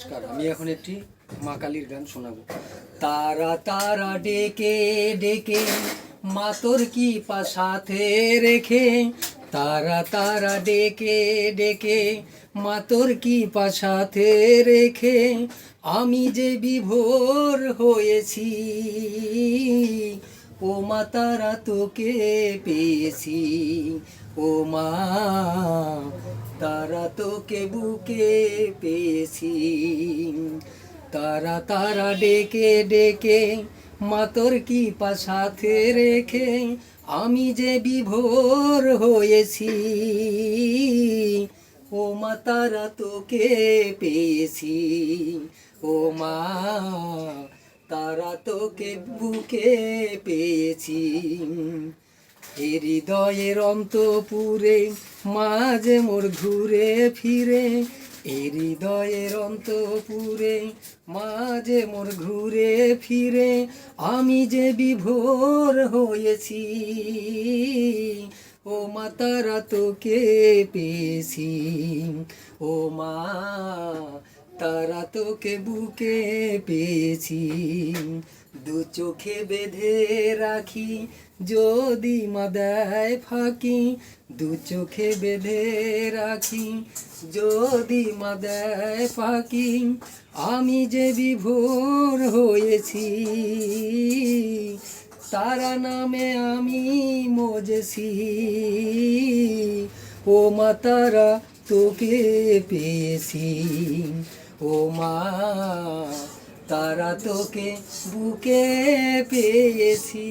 নমস্কার, আমি এখন একটি মা কালীর গান শোনাবো। তারা তারা ডেকে ডেকে মা তোর কি সাথে রেখে, তারা তারা ডেকে ডেকে মা তোর কি সাথে রেখে, আমি যে বিভোর হয়েছি, ও মা তারা তোকে পেয়েছি। ও মা তারা তোকে বুকে পেয়েছি। তারা তারা ডেকে ডেকে মা তোর কি সাথে রেখে, আমি যে বিভোর হয়েছি, ও মা তারা তোকে পেয়েছি। ও মা তারা তোকে বুকে পেয়েছি। হৃদয়ের অন্তপুরে মাঝে মোর ঘুরে ফিরে, হৃদয়ের অন্তপুরে মাঝে মোর ঘুরে ফিরে, আমি যে বিভোর হয়েছি, ও মা তারা তোকে পেয়েছি। ও মা তারা তোকে বুকে পেয়েছি। দু চোখে বেঁধে রাখি যদি মা দেয় ফাঁকি, দু চোখে বেঁধে রাখি যদি মা দেয় ফাঁকি, আমি যে বিভোর হয়েছি, তারা নামে আমি মজেছি। ও মা তারা তোকে পেয়েছি। ও মা তারা তোকে বুকে পেয়েছি।